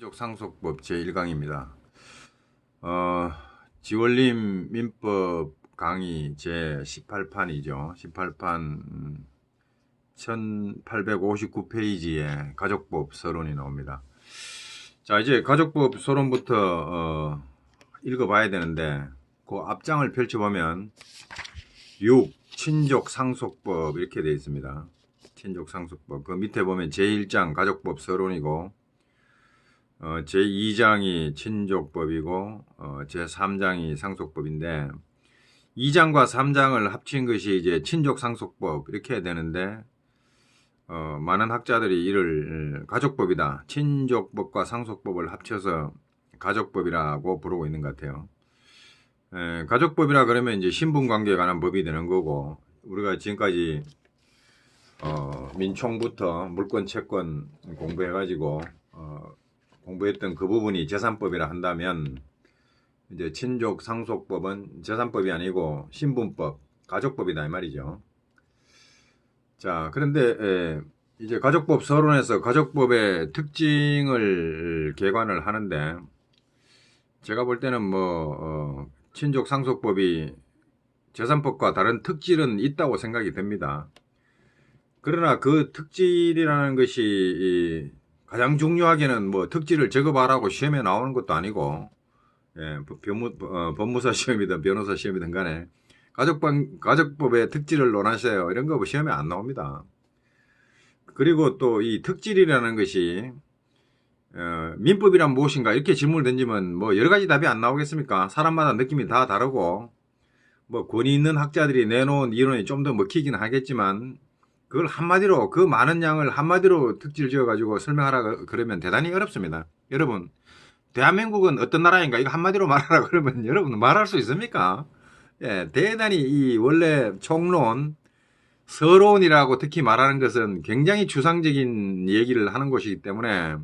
친족상속법 제1강입니다. 지원림 민법 강의 제18판이죠. 18판 1859페이지에 가족법 서론이 나옵니다. 자, 이제 가족법 서론부터 읽어봐야 되는데 그 앞장을 펼쳐보면 6. 친족상속법 이렇게 되어 있습니다. 친족상속법. 그 밑에 보면 제1장 가족법 서론이고 제2장이 친족법이고 제3장이 상속법인데 2장과 3장을 합친 것이 이제 친족상속법 이렇게 해야 되는데 많은 학자들이 이를 가족법이다. 친족법과 상속법을 합쳐서 가족법이라고 부르고 있는 것 같아요. 가족법이라 그러면 이제 신분관계에 관한 법이 되는 거고 우리가 지금까지 민총부터 물권 채권 공부해 가지고 공부했던 그 부분이 재산법이라 한다면 이제 친족 상속법은 재산법이 아니고 신분법, 가족법이다 이 말이죠. 자, 그런데 이제 가족법 서론에서 가족법의 특징을 개관을 하는데 제가 볼 때는 친족 상속법이 재산법과 다른 특질은 있다고 생각이 됩니다. 그러나 그 특질이라는 것이 가장 중요하게는 특질을 적어봐라고 시험에 나오는 것도 아니고, 법무사 시험이든 변호사 시험이든 간에 가족법의 특질을 논하세요. 이런 거 시험에 안 나옵니다. 그리고 또 이 특질이라는 것이, 민법이란 무엇인가 이렇게 질문을 던지면 여러 가지 답이 안 나오겠습니까? 사람마다 느낌이 다 다르고, 권위 있는 학자들이 내놓은 이론이 좀 더 먹히긴 하겠지만, 그걸 한마디로 그 많은 양을 한마디로 특질 지어가지고 설명하라 그러면 대단히 어렵습니다. 여러분 대한민국은 어떤 나라인가 이거 한마디로 말하라 그러면 여러분 말할 수 있습니까? 대단히 이 원래 총론 서론이라고 특히 말하는 것은 굉장히 추상적인 얘기를 하는 것이기 때문에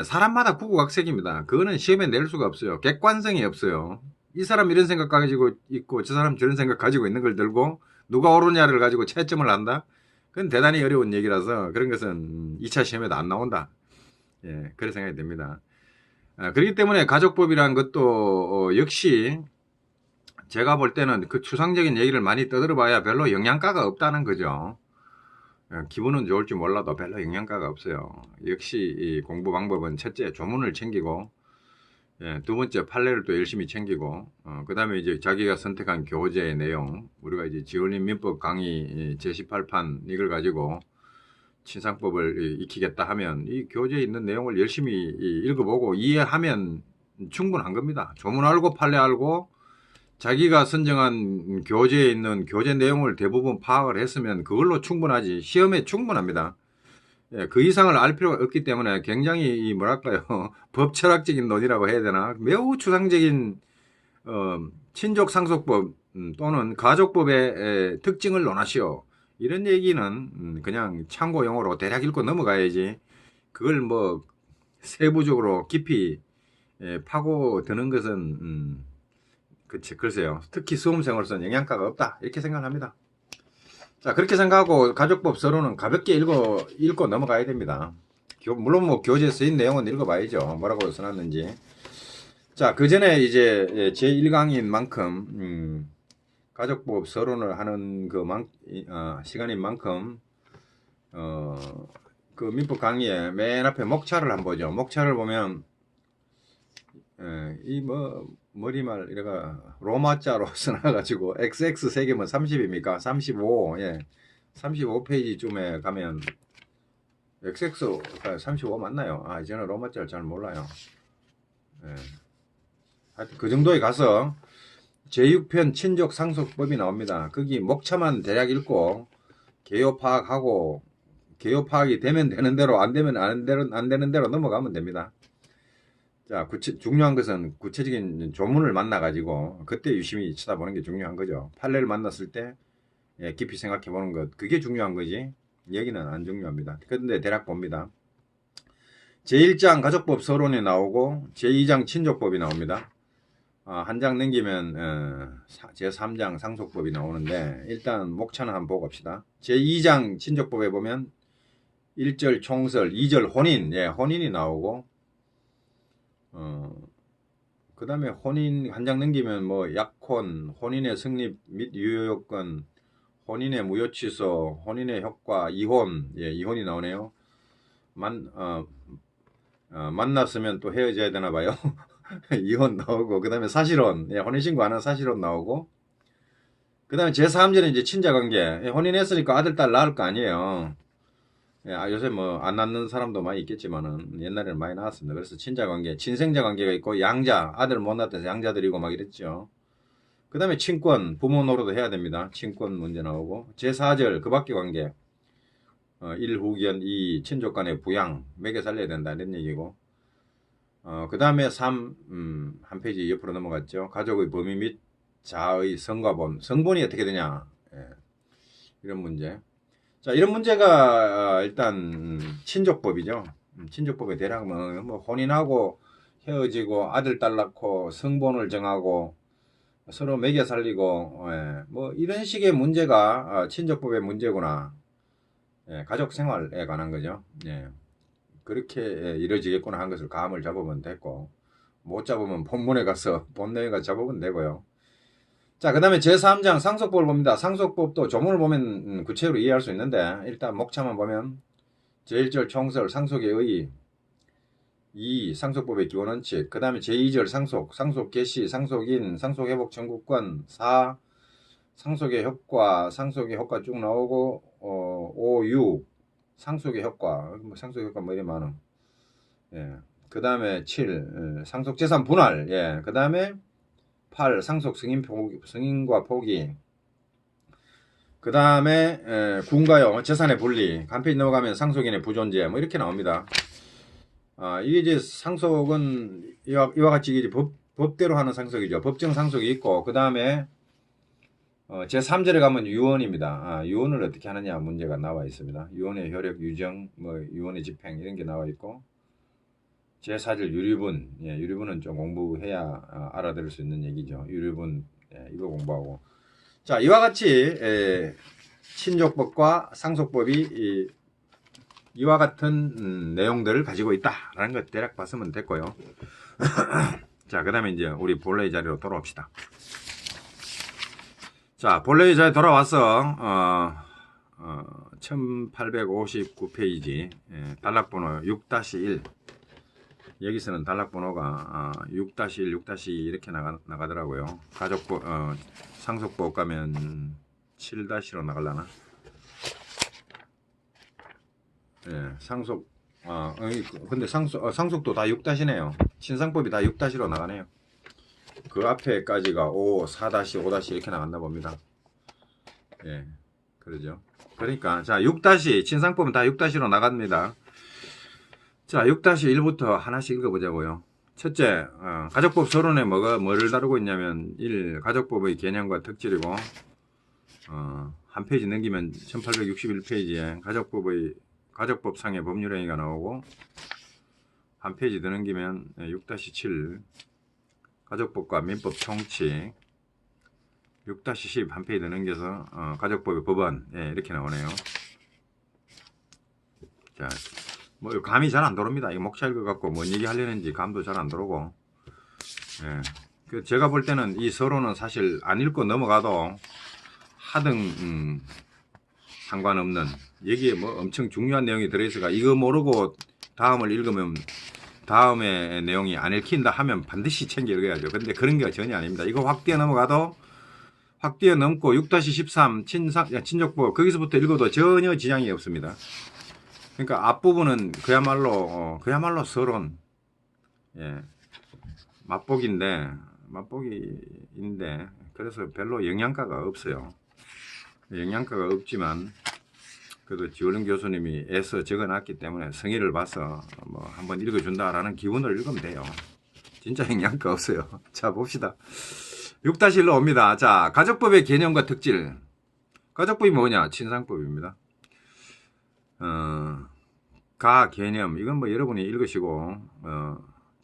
사람마다 구구각색입니다. 그거는 시험에 낼 수가 없어요. 객관성이 없어요. 이 사람 이런 생각 가지고 있고 저 사람 저런 생각 가지고 있는 걸 들고 누가 옳으냐를 가지고 채점을 한다? 그건 대단히 어려운 얘기라서 그런 것은 2차 시험에도 안 나온다. 그런 생각이 듭니다. 그렇기 때문에 가족법이라는 것도 역시 제가 볼 때는 그 추상적인 얘기를 많이 떠들어봐야 별로 영양가가 없다는 거죠. 기분은 좋을지 몰라도 별로 영양가가 없어요. 역시 이 공부 방법은 첫째 조문을 챙기고 두 번째 판례를 또 열심히 챙기고 그 다음에 이제 자기가 선택한 교재의 내용 우리가 이제 지원림 민법 강의 제18판 이걸 가지고 친상법을 익히겠다 하면 이 교재에 있는 내용을 열심히 읽어보고 이해하면 충분한 겁니다. 조문 알고 판례 알고 자기가 선정한 교재에 있는 교재 내용을 대부분 파악을 했으면 그걸로 충분하지 시험에 충분합니다. 그 이상을 알 필요가 없기 때문에 굉장히 법철학적인 논의라고 해야 되나 매우 추상적인 친족 상속법 또는 가족법의 특징을 논하시오. 이런 얘기는 그냥 참고용어로 대략 읽고 넘어가야지 그걸 세부적으로 깊이 파고드는 것은 글쎄요. 특히 수험생으로서는 영양가가 없다 이렇게 생각합니다. 자, 그렇게 생각하고 가족법 서론은 가볍게 읽고 넘어가야 됩니다. 물론 교재에 쓰인 내용은 읽어봐야죠. 뭐라고 써놨는지. 자, 그 전에 이제 제1강인 만큼, 가족법 서론을 하는 시간인 만큼, 그 민법 강의에 맨 앞에 목차를 한번 보죠. 목차를 보면, 머리말, 이래가, 로마자로 써놔가지고, XX 3개면 30입니까? 35, 35페이지쯤에 가면, XX, 35 맞나요? 저는 로마자를 잘 몰라요. 하여튼, 그 정도에 가서, 제6편 친족 상속법이 나옵니다. 거기 목차만 대략 읽고, 개요 파악하고, 개요 파악이 되면 되는 대로, 안 되면 안 되는 대로 넘어가면 됩니다. 자, 중요한 것은 구체적인 조문을 만나가지고 그때 유심히 쳐다보는 게 중요한 거죠. 판례를 만났을 때 깊이 생각해 보는 것, 그게 중요한 거지 얘기는 안 중요합니다. 그런데 대략 봅니다. 제1장 가족법 서론이 나오고 제2장 친족법이 나옵니다. 한 장 넘기면 제3장 상속법이 나오는데 일단 목차는 한번 보고 갑시다. 제2장 친족법에 보면 1절 총설, 2절 혼인, 혼인이 나오고 그 다음에 혼인 한 장 넘기면 뭐 약혼, 혼인의 성립 및 유효 요건, 혼인의 무효 취소, 혼인의 효과, 이혼, 예, 이혼이 나오네요. 만났으면 또 헤어져야 되나 봐요. 이혼 나오고, 그 다음에 사실혼, 예, 혼인신고 안 한 사실혼 나오고, 그 다음에 제3자는 이제 친자관계, 예, 혼인했으니까 아들, 딸 낳을 거 아니에요. 예, 요새 뭐 안 낳는 사람도 많이 있겠지만은 옛날에는 많이 나왔습니다. 그래서 친자관계, 친생자관계가 있고 양자, 아들 못 낳아서 양자들이고 막 이랬죠. 그 다음에 친권, 부모 노릇도 해야 됩니다. 친권 문제 나오고 제4절, 그 밖의 관계, 1. 후견, 2. 친족 간의 부양, 먹여 살려야 된다 이런 얘기고, 그 다음에 3. 한 페이지 옆으로 넘어갔죠. 가족의 범위 및 자의 성과범, 성본이 어떻게 되냐, 예, 이런 문제. 자, 이런 문제가 일단 친족법이죠. 친족법의 대략 뭐 혼인하고 헤어지고 아들 딸 낳고 성본을 정하고 서로 먹여 살리고, 예, 뭐 이런 식의 문제가 친족법의 문제구나. 예, 가족 생활에 관한 거죠. 예, 그렇게 이루어지겠구나 한 것을 감을 잡으면 됐고, 못 잡으면 본문에 가서 본내에 가서 잡으면 되고요. 자, 그 다음에 제3장 상속법을 봅니다. 상속법도 조문을 보면 구체적으로 이해할 수 있는데, 일단 목차만 보면 제1절 총설 상속의 의의, 2. 상속법의 기본원칙, 그 다음에 제2절 상속, 상속 개시, 상속인, 상속회복 청구권, 4. 상속의 효과, 상속의 효과 쭉 나오고, 5, 6. 상속의 효과, 뭐 상속의 효과 뭐 이래 많아. 예. 그 다음에 7. 상속재산 분할, 예. 그 다음에 8. 상속 승인과 포기. 그 다음에 군가요, 재산의 분리. 간편히 넘어가면 상속인의 부존재, 뭐 이렇게 나옵니다. 이게 이제 상속은 이와 같이 이제 법대로 하는 상속이죠. 법정 상속이 있고, 그 다음에 제3절에 가면 유언입니다. 유언을 어떻게 하느냐 문제가 나와 있습니다. 유언의 효력, 유정, 뭐 유언의 집행 이런 게 나와 있고, 제4절 유류분, 예, 유류분은 좀 공부해야 알아들을 수 있는 얘기죠. 유류분, 예, 이거 공부하고. 자, 이와 같이 친족법과 상속법이 이와 같은 내용들을 가지고 있다라는 것 대략 봤으면 됐고요. 자, 그 다음에 이제 우리 본래의 자리로 돌아옵시다. 자, 본래의 자리에 돌아와서 1859페이지 단락번호 6-1, 여기서는 단락번호가 6-1, 6-2 이렇게 나가더라고요. 가족법, 상속법 가면 7-로 나가려나? 예, 상속, 근데 상속도 다 6-네요. 친상법이 다 6-로 나가네요. 그 앞에까지가 5, 4-, 5- 이렇게 나간다 봅니다. 예, 그러죠. 그러니까, 자, 6-, 친상법은 다 6-로 나갑니다. 자, 6-1부터 하나씩 읽어보자고요. 첫째, 가족법 서론에 뭐를 다루고 있냐면, 1. 가족법의 개념과 특질이고, 한 페이지 넘기면 1861페이지에 가족법상의 법률 행위가 나오고, 한 페이지 더 넘기면 6-7 가족법과 민법 총칙, 6-10 한 페이지 더 넘겨서 가족법의 법원, 예, 이렇게 나오네요. 자, 뭐 감이 잘 안 들어옵니다. 이거 목차 읽어갖고 뭔 얘기 하려는지 감도 잘 안 들어오고, 예, 제가 볼 때는 이 서론은 사실 안 읽고 넘어가도 하등 상관없는, 여기에 뭐 엄청 중요한 내용이 들어있어가 이거 모르고 다음을 읽으면 다음에 내용이 안 읽힌다 하면 반드시 챙겨 읽어야죠. 근데 그런 게 전혀 아닙니다. 이거 확 뛰어넘어가도 확 뛰어넘고 6-13 친족법 거기서부터 읽어도 전혀 지장이 없습니다. 그러니까 앞부분은 그야말로 서론, 예, 맛보기인데 그래서 별로 영양가가 없어요. 영양가가 없지만 그래도 지원령 교수님이 애써 적어놨기 때문에 성의를 봐서 뭐 한번 읽어준다라는 기분을 읽으면 돼요. 진짜 영양가 없어요. 자, 봅시다. 6-1로 옵니다. 자, 가족법의 개념과 특질. 가족법이 뭐냐? 친상법입니다. 가 개념, 이건 뭐 여러분이 읽으시고,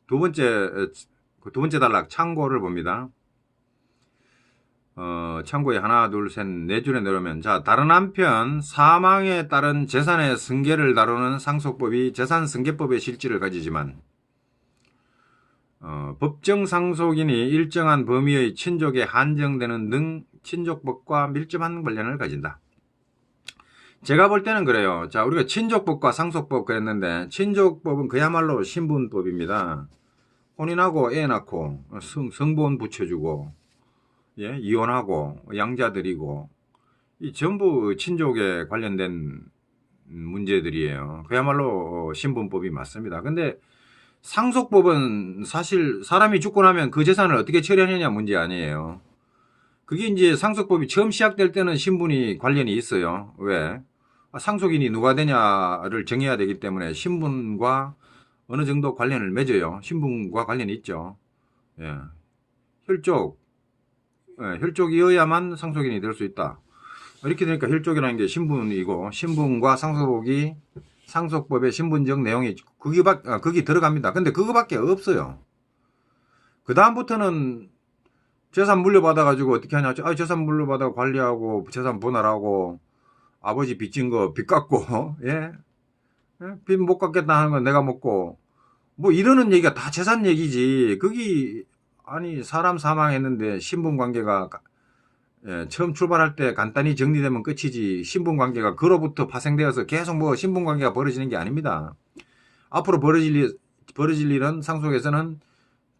두 번째 단락 창고를 봅니다. 참고에 하나, 둘, 셋, 네 줄에 내려오면, 자, 다른 한편 사망에 따른 재산의 승계를 다루는 상속법이 재산승계법의 실질을 가지지만, 법정 상속인이 일정한 범위의 친족에 한정되는 등 친족법과 밀접한 관련을 가진다. 제가 볼 때는 그래요. 자, 우리가 친족법과 상속법 그랬는데, 친족법은 그야말로 신분법입니다. 혼인하고 애 낳고 성본 붙여주고, 예, 이혼하고 양자 드리고, 이 전부 친족에 관련된 문제들이에요. 그야말로 신분법이 맞습니다. 근데 상속법은 사실 사람이 죽고 나면 그 재산을 어떻게 처리하느냐 문제 아니에요. 그게 이제 상속법이 처음 시작될 때는 신분이 관련이 있어요. 왜? 상속인이 누가 되냐를 정해야 되기 때문에 신분과 어느 정도 관련을 맺어요. 신분과 관련이 있죠. 예. 혈족, 혈족이어야만 상속인이 될 수 있다. 이렇게 되니까 혈족이라는 게 신분이고, 신분과 상속법의 신분적 내용이 거기 들어갑니다. 근데 그거밖에 없어요. 그 다음부터는 재산 물려받아가지고 어떻게 하냐. 재산 물려받아 관리하고, 재산 분할하고, 아버지 빚진 거 빚 갚고, 예? 빚 못 갚겠다 하는 건 내가 먹고, 뭐 이러는 얘기가 다 재산 얘기지. 거기, 아니, 사람 사망했는데 신분 관계가 처음 출발할 때 간단히 정리되면 끝이지, 신분 관계가 그로부터 파생되어서 계속 뭐 신분 관계가 벌어지는 게 아닙니다. 앞으로 벌어질 일은 상속에서는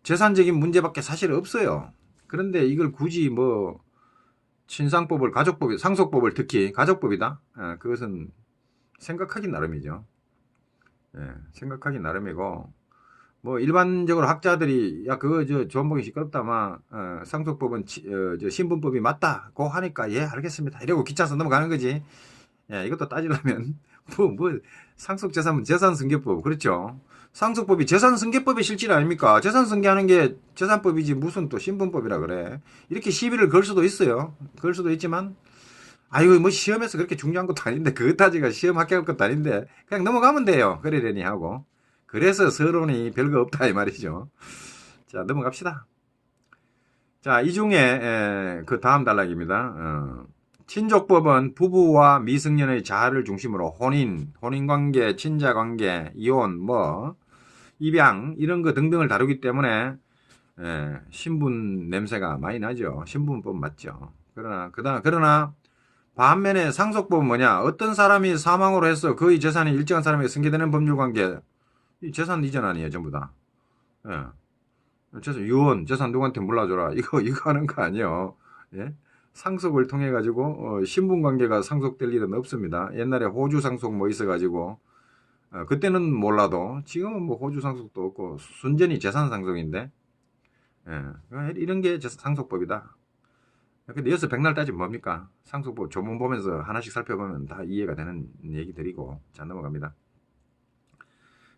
재산적인 문제밖에 사실 없어요. 그런데 이걸 굳이 뭐 친상법을, 가족법, 상속법을 특히 가족법이다. 그것은 생각하기 나름이죠. 생각하기 나름이고, 뭐 일반적으로 학자들이 야 그거 저 조원복이 시끄럽다마 상속법은 저 신분법이 맞다고 하니까 예 알겠습니다 이러고 기차서 넘어가는 거지. 이것도 따지려면 뭐 상속재산은 재산승계법 그렇죠. 상속법이 재산승계법의 실질 아닙니까? 재산승계하는 게 재산법이지 무슨 또 신분법이라 그래. 이렇게 시비를 걸 수도 있어요. 걸 수도 있지만 아이고 뭐 시험에서 그렇게 중요한 것도 아닌데 그것 따지가 시험 합격할 것도 아닌데 그냥 넘어가면 돼요. 그러려니 하고. 그래서 서론이 별거 없다 이 말이죠. 자 넘어갑시다. 자 이 중에 그 다음 단락입니다. 친족법은 부부와 미성년의 자아를 중심으로 혼인관계, 친자관계, 이혼, 뭐 입양 이런 거 등등을 다루기 때문에 신분 냄새가 많이 나죠. 신분법 맞죠. 그러나 반면에 상속법은 뭐냐? 어떤 사람이 사망으로 해서 그의 재산이 일정한 사람에게 승계되는 법률관계, 이 재산 이전 아니에요, 전부 다. 예. 유언, 재산 누구한테 몰라줘라. 이거 하는 거 아니에요. 예? 상속을 통해 가지고 신분 관계가 상속될 일은 없습니다. 옛날에 호주 상속 뭐 있어가지고 그때는 몰라도 지금은 뭐 호주 상속도 없고 순전히 재산 상속인데 이런 게 상속법이다. 근데 여기서 백날 따지면 뭡니까? 상속법 조문 보면서 하나씩 살펴보면 다 이해가 되는 얘기들이고. 자 넘어갑니다.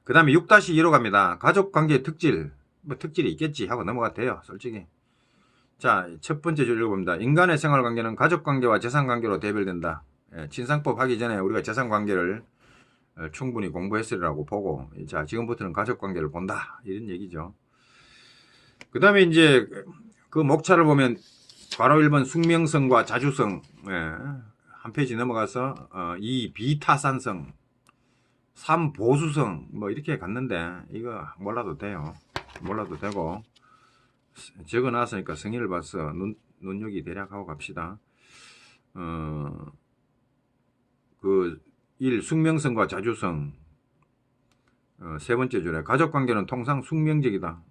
그 다음에 6-2로 갑니다. 가족관계 특질. 뭐 특질이 있겠지 하고 넘어갔대요. 솔직히. 자, 첫 번째 줄 읽어봅니다. 인간의 생활관계는 가족관계와 재산관계로 대별된다. 친상법 하기 전에 우리가 재산관계를 충분히 공부했으리라고 보고, 자, 지금부터는 가족관계를 본다. 이런 얘기죠. 그 다음에 이제 그 목차를 보면 괄호 1번 숙명성과 자주성, 한 페이지 넘어가서 2 비타산성, 3 보수성, 뭐 이렇게 갔는데 이거 몰라도 돼요. 몰라도 되고 적어놨으니까 성의를 봐서 눈여기 대략 하고 갑시다. 그 1. 숙명성과 자주성. 세 번째 줄에 가족관계는 통상 숙명적이다.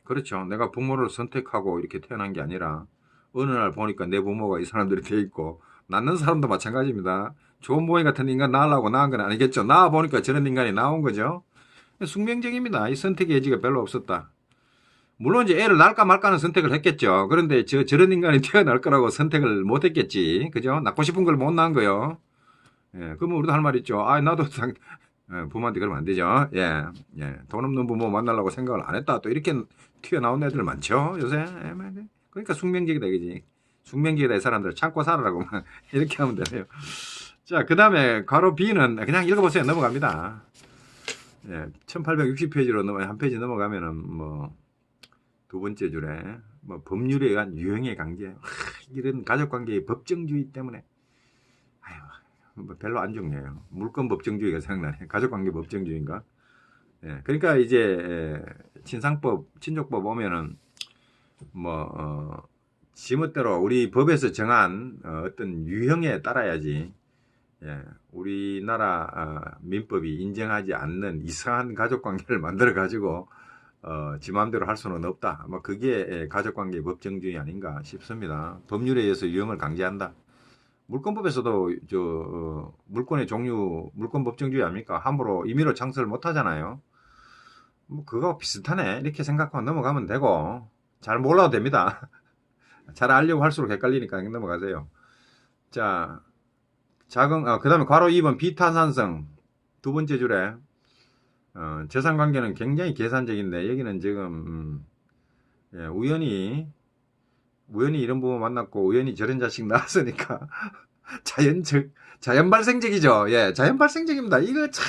그렇죠. 내가 부모를 선택하고 이렇게 태어난 게 아니라 어느 날 보니까 내 부모가 이 사람들이 돼 있고, 낳는 사람도 마찬가지입니다. 좋은 보이 같은 인간 낳으려고 낳은 건 아니겠죠. 낳아 보니까 저런 인간이 나온 거죠. 숙명적입니다. 이 선택의 여지가 별로 없었다. 물론 이제 애를 낳을까 말까는 선택을 했겠죠. 그런데 저런 인간이 태어날 거라고 선택을 못 했겠지. 그죠? 낳고 싶은 걸 못 낳은 거요. 그러면 우리도 할 말 있죠. 나도 부모한테 그러면 안 되죠. 돈 없는 부모 만나려고 생각을 안 했다. 또 이렇게 튀어나온 애들 많죠. 요새. 그러니까 숙명적이다, 그지? 숙명적이다, 이 사람들. 참고 살아라고. 이렇게 하면 되네요. 자, 그 다음에 괄호 B는 그냥 읽어보세요. 넘어갑니다. 1860페이지로 한 페이지 넘어가면은 뭐 두 번째 줄에 뭐 법률에 의한 유형의 관계, 이런 가족관계의 법정주의 때문에 뭐 별로 안 중요해요. 물권 법정주의가 생각나네. 가족관계 법정주의인가? 그러니까 이제 친족법 오면은 지멋대로 우리 법에서 정한 어떤 유형에 따라야지. 예, 우리나라 민법이 인정하지 않는 이상한 가족관계를 만들어 가지고 지 마음대로 할 수는 없다. 그게 가족관계 법정주의 아닌가 싶습니다. 법률에 의해서 유형을 강제한다. 물권법에서도 물권의 종류, 물권 법정주의 아닙니까? 함부로 임의로 창설을 못 하잖아요. 그거 비슷하네. 이렇게 생각하고 넘어가면 되고, 잘 몰라도 됩니다. 잘 알려고 할수록 헷갈리니까 넘어가세요. 자, 그 다음에 괄호 2번 비타산성. 두 번째 줄에, 재산관계는 굉장히 계산적인데, 여기는 지금, 예, 우연히 이런 부모 만났고, 우연히 저런 자식 낳았으니까, 자연 발생적이죠. 예, 자연 발생적입니다. 이거 참,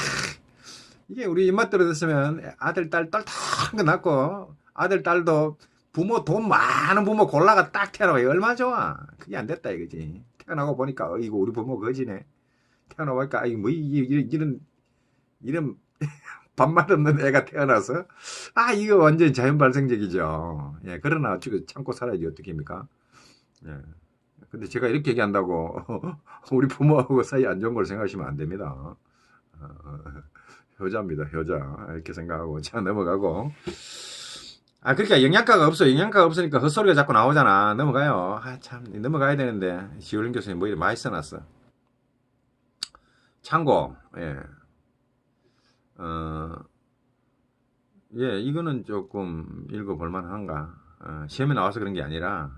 이게 우리 입맛대로 됐으면 아들, 딸, 거 낳고, 아들, 딸도 돈 많은 부모 골라가 딱 태어나고, 얼마나 좋아. 그게 안 됐다, 이거지. 태어나고 보니까, 이거 우리 부모 거지네. 태어나고 보니까, 이런 반말 없는 애가 태어나서, 이거 완전 자연 발생적이죠. 예, 그러나 참고 살아야지, 어떻게입니까? 예. 근데 제가 이렇게 얘기한다고, 우리 부모하고 사이 안 좋은 걸 생각하시면 안 됩니다. 효자입니다, 효자. 이렇게 생각하고, 자, 넘어가고. 그러니까 영양가가 없어. 영양가가 없으니까 헛소리가 자꾸 나오잖아. 넘어가요. 참, 넘어가야 되는데. 시울린 교수님 뭐 이렇게 많이 써놨어. 참고, 예. 예, 이거는 조금 읽어볼만 한가. 시험에 나와서 그런 게 아니라,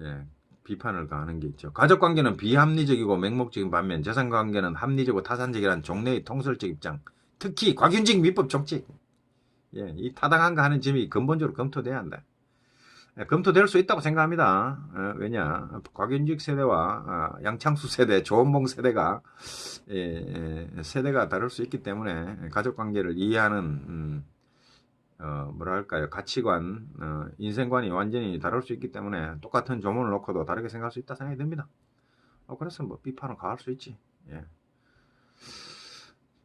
예, 비판을 가하는 게 있죠. 가족관계는 비합리적이고 맹목적인 반면 재산관계는 합리적이고 타산적이라는 종래의 통설적 입장. 특히 곽윤직 민법 정치. 예, 이 타당한가 하는 점이 근본적으로 검토돼야 한다. 예, 검토될 수 있다고 생각합니다. 왜냐, 곽윤직 세대와 양창수 세대, 조원봉 세대가 세대가 다를 수 있기 때문에 가족관계를 이해하는 뭐랄까요, 가치관, 인생관이 완전히 다를 수 있기 때문에 똑같은 조문을 놓고도 다르게 생각할 수 있다 생각이 듭니다. 그래서 뭐 비판을 가할 수 있지. 예.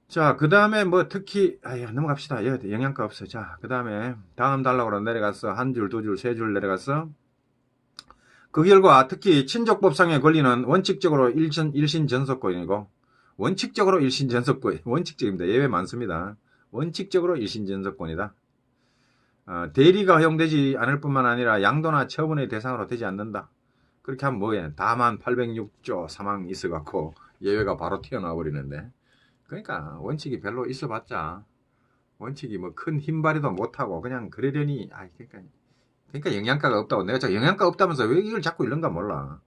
자, 그 다음에 특히, 넘어갑시다. 영양가 없어. 자, 그 다음에 다음 단락으로 내려갔어. 한 줄, 두 줄, 세 줄 내려갔어. 그 결과 특히 친족법상의 권리는 원칙적으로 일신전속권이고, 원칙적으로 일신전속권, 원칙적입니다. 예외 많습니다. 원칙적으로 일신전속권이다. 대리가 허용되지 않을 뿐만 아니라 양도나 처분의 대상으로 되지 않는다. 그렇게 하면 뭐해? 다만 806조 사망 있어갖고 예외가 바로 튀어나와 버리는데. 그러니까 원칙이 별로 있어봤자 원칙이 큰 힘발휘도 못하고 그냥 그러려니 그러니까 영양가가 없다고. 내가 영양가 없다면서 왜 이걸 자꾸 읽는가 몰라.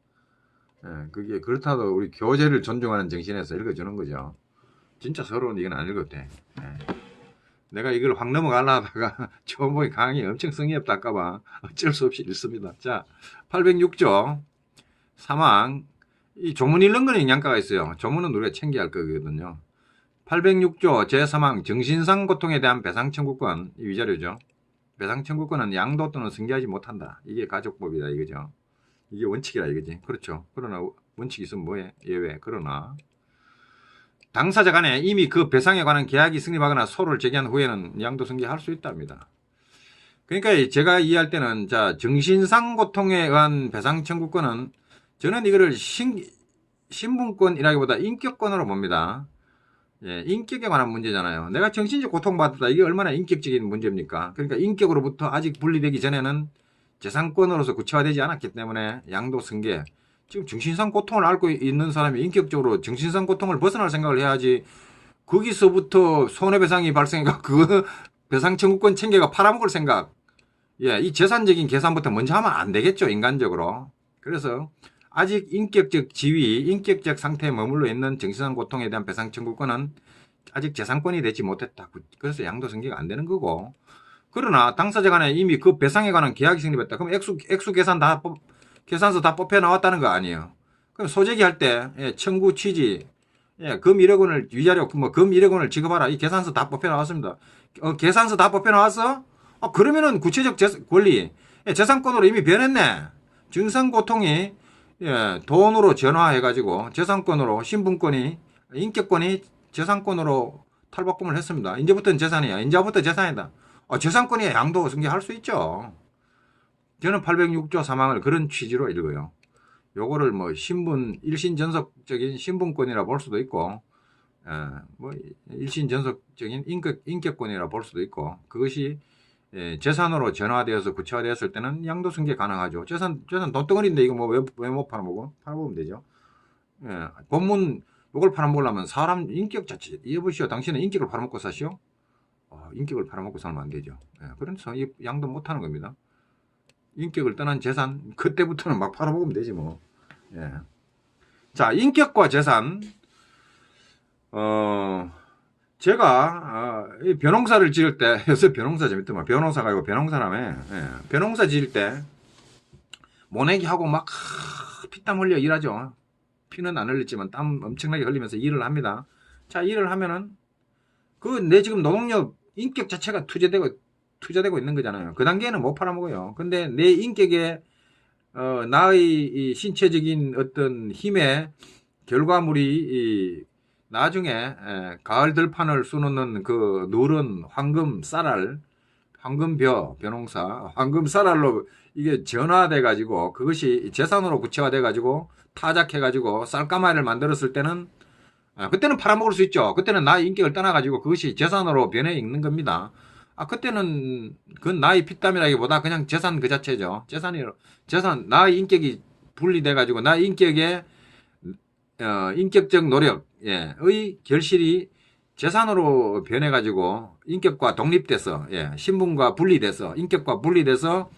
예, 그게 그렇다도 우리 교재를 존중하는 정신에서 읽어주는 거죠. 진짜 서로는 이건 안 읽어도 돼. 예. 내가 이걸 확 넘어가려다가 처음 보기 강의 엄청 성의 없다 할까봐 어쩔 수 없이 읽습니다. 자, 806조 사망. 이 조문 읽는 거는 영양가가 있어요. 조문은 우리가 챙겨야 할 거거든요. 806조 제3항 정신상 고통에 대한 배상 청구권, 이 위자료죠. 배상 청구권은 양도 또는 승계하지 못한다. 이게 가족법이다 이거죠. 이게 원칙이라 이거지. 그렇죠. 그러나 원칙이 있으면 뭐해? 예외. 그러나 당사자 간에 이미 그 배상에 관한 계약이 성립하거나 소를 제기한 후에는 양도 승계할 수 있답니다. 그러니까 제가 이해할 때는 자, 정신상 고통에 의한 배상 청구권은 저는 이거를 신분권이라기보다 인격권으로 봅니다. 예, 인격에 관한 문제잖아요. 내가 정신적 고통받았다. 이게 얼마나 인격적인 문제입니까? 그러니까 인격으로부터 아직 분리되기 전에는 재산권으로서 구체화되지 않았기 때문에 양도 승계. 지금 정신상 고통을 앓고 있는 사람이 인격적으로 정신상 고통을 벗어날 생각을 해야지 거기서부터 손해배상이 발생해가 그 배상 청구권 챙겨가 팔아먹을 생각. 예, 이 재산적인 계산부터 먼저 하면 안 되겠죠, 인간적으로. 그래서 아직 인격적 지위, 인격적 상태에 머물러 있는 정신상 고통에 대한 배상 청구권은 아직 재산권이 되지 못했다. 그래서 양도 승계가 안 되는 거고. 그러나 당사자 간에 이미 그 배상에 관한 계약이 성립했다. 그럼 액수 계산서 다 뽑혀 나왔다는 거 아니에요. 그럼 소재기 할 때, 청구 취지, 금 1억 원을 위자료, 금 1억 원을 지급하라. 이 계산서 다 뽑혀 나왔습니다. 계산서 다 뽑혀 나왔어? 그러면은 구체적 권리, 재산권으로 이미 변했네. 정신상 고통이 돈으로 전화해가지고 재산권으로 신분권이 인격권이 재산권으로 탈바꿈을 했습니다. 이제부터는 재산이야. 이제부터 재산이다. 재산권이 양도 승계할 수 있죠. 저는 806조 사망을 그런 취지로 읽어요. 요거를 뭐 신분, 일신전속적인 신분권이라 볼 수도 있고, 뭐 일신전속적인 인격권이라 볼 수도 있고, 그것이 재산으로 전화되어서 구체화되었을 때는 양도승계 가능하죠. 재산 돈덩어리인데 이거 뭐 왜 못 팔아먹어? 팔아보면 되죠. 본문 요걸 팔아먹으려면 사람 인격 자체, 여보시오, 당신은 인격을 팔아먹고 사시오? 인격을 팔아먹고 살면 안 되죠. 그래서 양도 못 하는 겁니다. 인격을 떠난 재산, 그때부터는 막 팔아먹으면 되지 뭐. 자, 인격과 재산. 제가 변호사를 지을 때, 요새 변호사 재밌더만. 변호사가 아니고 변호사라며. 변호사 지을 때 모내기 하고 막 피땀 흘려 일하죠. 피는 안 흘렸지만 땀 엄청나게 흘리면서 일을 합니다. 자, 일을 하면은 내 지금 노동력 인격 자체가 투자되고 있는 거잖아요. 그 단계에는 못 팔아먹어요. 근데 내 인격에 나의 이 신체적인 어떤 힘의 결과물이 나중에 가을 들판을 수놓는 그 누런 황금 쌀알, 황금벼 변홍사, 황금 쌀알로 이게 전화돼 가지고 그것이 재산으로 구체화돼 가지고 타작해 가지고 쌀가마를 만들었을 때는 그때는 팔아먹을 수 있죠. 그때는 나의 인격을 떠나가지고 그것이 재산으로 변해 있는 겁니다. 그때는 그건 나의 피땀이라기보다 그냥 재산 그 자체죠. 재산, 나의 인격이 분리돼가지고 나의 인격의, 인격적 노력의 결실이 재산으로 변해가지고 인격과 독립돼서, 신분과 분리돼서, 인격과 분리돼서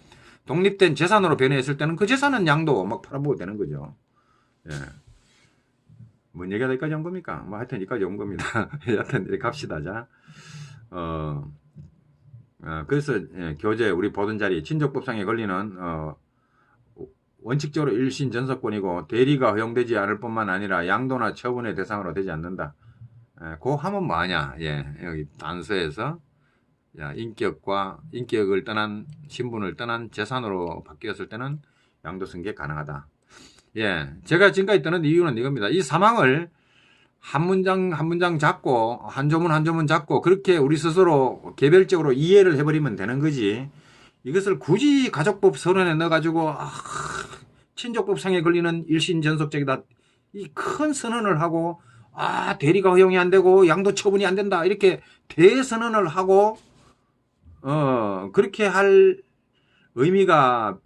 독립된 재산으로 변해있을 때는 그 재산은 양도 막 팔아먹어도 되는 거죠. 뭔 얘기가 여기까지 온 겁니까? 뭐 하여튼 여기까지 온 겁니다. 하여튼 이렇게 갑시다. 자, 그래서 교재 우리 보던 자리 친족법상에 걸리는 원칙적으로 일신 전속권이고 대리가 허용되지 않을 뿐만 아니라 양도나 처분의 대상으로 되지 않는다. 그거 하면 뭐하냐? 여기 단서에서 인격을 떠난 신분을 떠난 재산으로 바뀌었을 때는 양도승계 가능하다. 제가 지금까지 떠는 이유는 이겁니다. 이 사망을 한 문장 한 문장 잡고 한 조문 한 조문 잡고 그렇게 우리 스스로 개별적으로 이해를 해버리면 되는 거지. 이것을 굳이 가족법 서론에 넣어가지고 친족법상에 걸리는 일신전속적이다. 이 큰 선언을 하고 대리가 허용이 안 되고 양도 처분이 안 된다. 이렇게 대선언을 하고 그렇게 할 의미가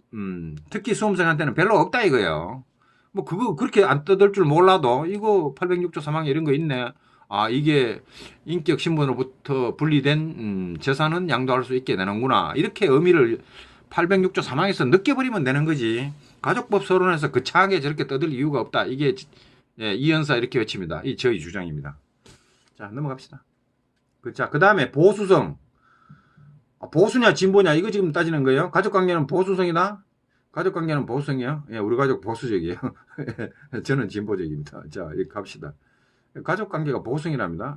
특히 수험생한테는 별로 없다 이거예요. 뭐 그거 그렇게 안 떠들 줄 몰라도 이거 806조 사망에 이런 거 있네. 이게 인격 신분으로부터 분리된 재산은 양도할 수 있게 되는구나. 이렇게 의미를 806조 사망에서 느껴버리면 되는 거지. 가족법 서론에서 거창하게 저렇게 떠들 이유가 없다. 이게 이연사 이렇게 외칩니다. 이 저희 주장입니다. 자, 넘어갑시다. 자, 그 다음에 보수성. 보수냐 진보냐 이거 지금 따지는 거예요. 가족관계는 보수성이다. 가족관계는 보수성이요. 우리 가족 보수적이에요. 저는 진보적입니다. 자, 이렇게 갑시다. 가족관계가 보수성이랍니다.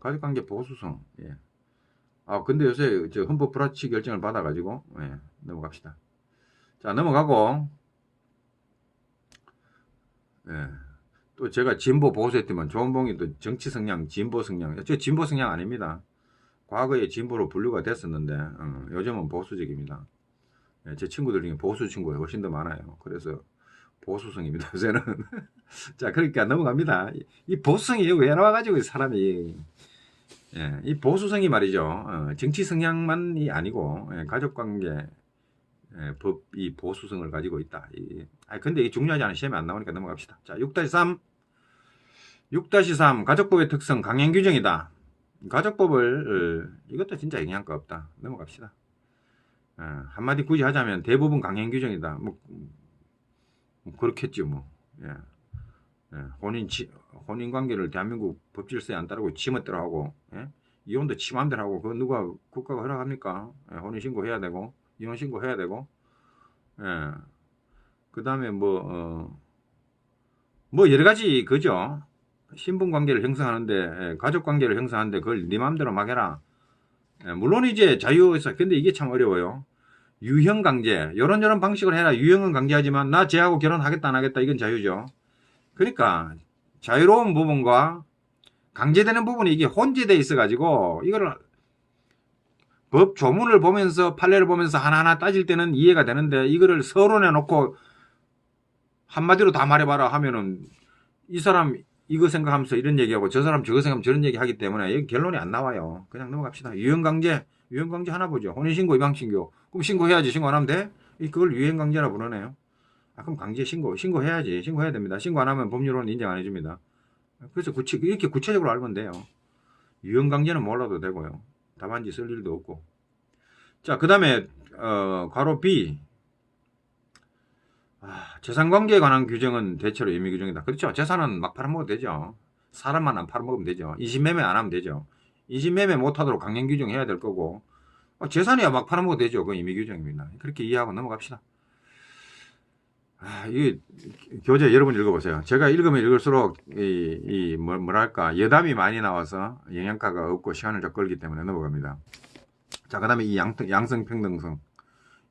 가족관계 보수성. 근데 요새 저 헌법 불합치 결정을 받아가지고 넘어갑시다. 자, 넘어가고 또 제가 진보 보수했더만 조원봉이 또 정치 성향, 진보 성향. 저 진보 성향 아닙니다. 과거에 진보로 분류가 됐었는데 요즘은 보수적입니다. 제 친구들 중에 보수 친구가 훨씬 더 많아요. 그래서 보수성입니다. 요새는. 자, 그러니까 넘어갑니다. 이 보수성이 왜 나와가지고 사람이 이 보수성이 말이죠. 정치 성향만이 아니고 가족관계 법이 보수성을 가지고 있다. 근데 이게 중요하지 않은 시험에 안 나오니까 넘어갑시다. 자, 6-3 가족법의 특성 강행 규정이다. 가족법을 이것도 진짜 영향가 없다. 넘어갑시다. 한마디 굳이 하자면 대부분 강행 규정이다. 뭐 그렇겠죠 뭐. 혼인 관계를 대한민국 법질서에 안 따르고 지멋대로 하고 이혼도 지 맘대로 하고 그거 누가 국가가 허락합니까? 혼인 신고해야 되고 이혼 신고해야 되고 그 다음에 뭐 여러 가지 그죠. 신분 관계를 형성하는데 가족 관계를 형성하는데 그걸 네 맘대로 막 해라. 물론 이제 자유에서 근데 이게 참 어려워요. 유형 강제 이런 방식으로 해라. 유형은 강제하지만 나 쟤하고 결혼하겠다 안 하겠다 이건 자유죠. 그러니까 자유로운 부분과 강제되는 부분이 이게 혼재돼 있어 가지고 이거를 법 조문을 보면서 판례를 보면서 하나하나 따질 때는 이해가 되는데 이거를 서론에 놓고 한마디로 다 말해봐라 하면은 이 사람 이거 생각하면서 이런 얘기하고 저 사람 저거 생각하면 저런 얘기하기 때문에 여기 결론이 안 나와요. 그냥 넘어갑시다. 유형강제 하나 보죠. 혼인신고, 위반신고. 그럼 신고해야지. 신고 안 하면 돼? 그걸 유형강제라 부르네요. 그럼 강제 신고해야지. 신고해야 됩니다. 신고 안 하면 법률로는 인정 안 해줍니다. 그래서 이렇게 구체적으로 알면 돼요. 유형강제는 몰라도 되고요. 답안지 쓸 일도 없고. 자, 그 다음에 괄호 B. 재산관계에 관한 규정은 대체로 임의규정이다. 그렇죠. 재산은 막 팔아먹어도 되죠. 사람만 안 팔아먹으면 되죠. 인신매매 안 하면 되죠. 인신매매 못하도록 강행 규정해야 될 거고 재산이야 막 팔아먹어도 되죠. 그건 임의규정입니다. 그렇게 이해하고 넘어갑시다. 이 교재 여러분 읽어보세요. 제가 읽으면 읽을수록 뭐랄까 여담이 많이 나와서 영양가가 없고 시간을 좀 끌기 때문에 넘어갑니다. 자, 그 다음에 이 양성평등성.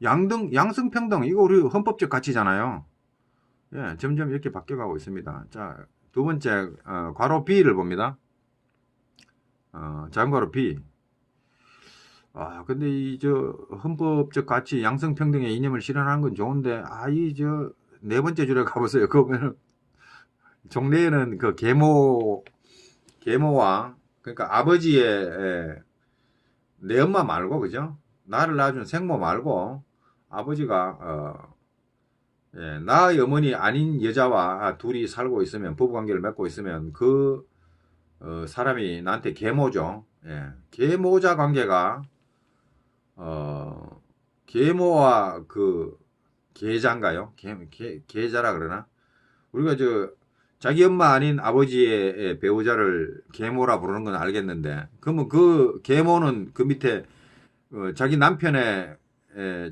양성평등 이거 우리 헌법적 가치잖아요. 예, 점점 이렇게 바뀌어가고 있습니다. 자, 두 번째 괄호 B를 봅니다. 자음괄호 B. 근데 헌법적 가치 양성평등의 이념을 실현하는 건 좋은데 네 번째 줄에 가보세요. 그러면 종래에는 그 계모와 그러니까 아버지의 내 엄마 말고 그죠? 나를 낳아준 생모 말고 아버지가 나의 어머니 아닌 여자와 둘이 살고 있으면 부부관계를 맺고 있으면 그 사람이 나한테 계모죠. 예, 계모자 관계가 계모와 그 계자인가요? 계자라 그러나? 우리가 자기 엄마 아닌 아버지의 배우자를 계모라 부르는 건 알겠는데, 그러면 그 계모는 그 밑에 자기 남편의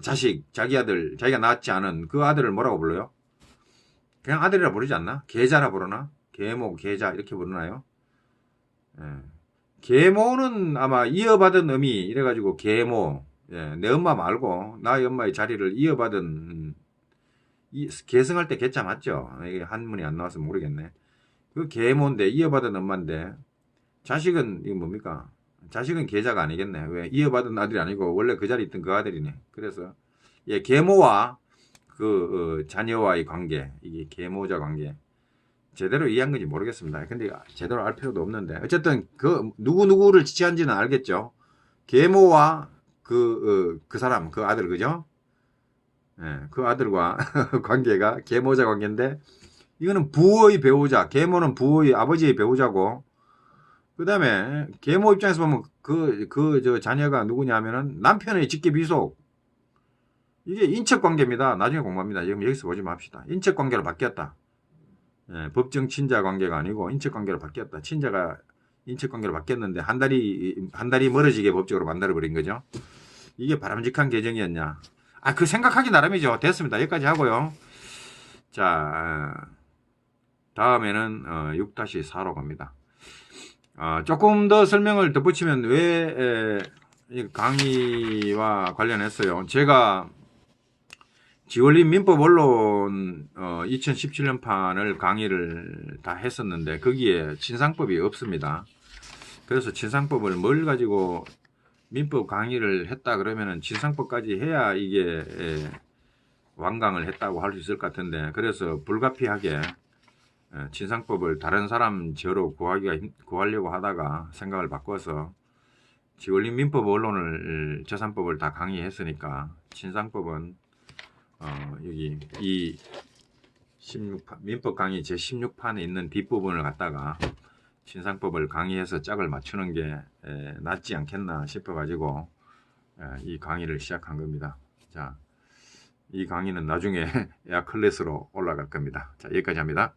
자식, 자기 아들, 자기가 낳지 않은 그 아들을 뭐라고 불러요? 그냥 아들이라 부르지 않나? 계자라 부르나? 계모, 계자 이렇게 부르나요? 계모는 아마 이어받은 의미 이래가지고 계모. 내 엄마 말고 나의 엄마의 자리를 이어받은 계승할 때 계자 맞죠? 이게 한문이 안 나와서 모르겠네. 그 계모인데 이어받은 엄마인데 자식은 이거 뭡니까? 자식은 계자가 아니겠네. 왜 이어받은 아들이 아니고 원래 그 자리에 있던 그 아들이네. 그래서 계모와 그 자녀와의 관계 이게 계모자 관계 제대로 이해한 건지 모르겠습니다. 근데 제대로 알 필요도 없는데 어쨌든 그 누구를 지칭한지는 알겠죠. 계모와 그 사람 그 아들 그죠? 그 아들과 관계가 계모자 관계인데 이거는 부의 배우자 계모는 부의 아버지의 배우자고 그 다음에 계모 입장에서 보면 저 자녀가 누구냐면은 남편의 직계비속 이게 인척관계입니다. 나중에 공부합니다. 지금 여기서 보지 맙시다. 인척관계로 바뀌었다. 법정 친자 관계가 아니고 인척관계로 바뀌었다. 친자가 인척관계로 바뀌었는데 한 달이 멀어지게 법적으로 만들어버린 거죠. 이게 바람직한 개정이었냐. 그 생각하기 나름이죠. 됐습니다. 여기까지 하고요. 자, 다음에는 6-4로 갑니다. 조금 더 설명을 덧붙이면 왜 강의와 관련했어요. 제가 지원린 민법 원론 2017년판을 강의를 다 했었는데 거기에 친상법이 없습니다. 그래서 친상법을 뭘 가지고 민법 강의를 했다 그러면은 친상법까지 해야 이게 완강을 했다고 할 수 있을 것 같은데 그래서 불가피하게 친상법을 다른 사람 저로 구하려고 하다가 생각을 바꿔서 지원린 민법 원론을 재산법을 다 강의했으니까 친상법은 여기 이 16판, 민법 강의 제16판에 있는 뒷부분을 갖다가 친상법을 강의해서 짝을 맞추는 게 낫지 않겠나 싶어가지고 이 강의를 시작한 겁니다. 자, 이 강의는 나중에 에어클래스로 올라갈 겁니다. 자, 여기까지 합니다.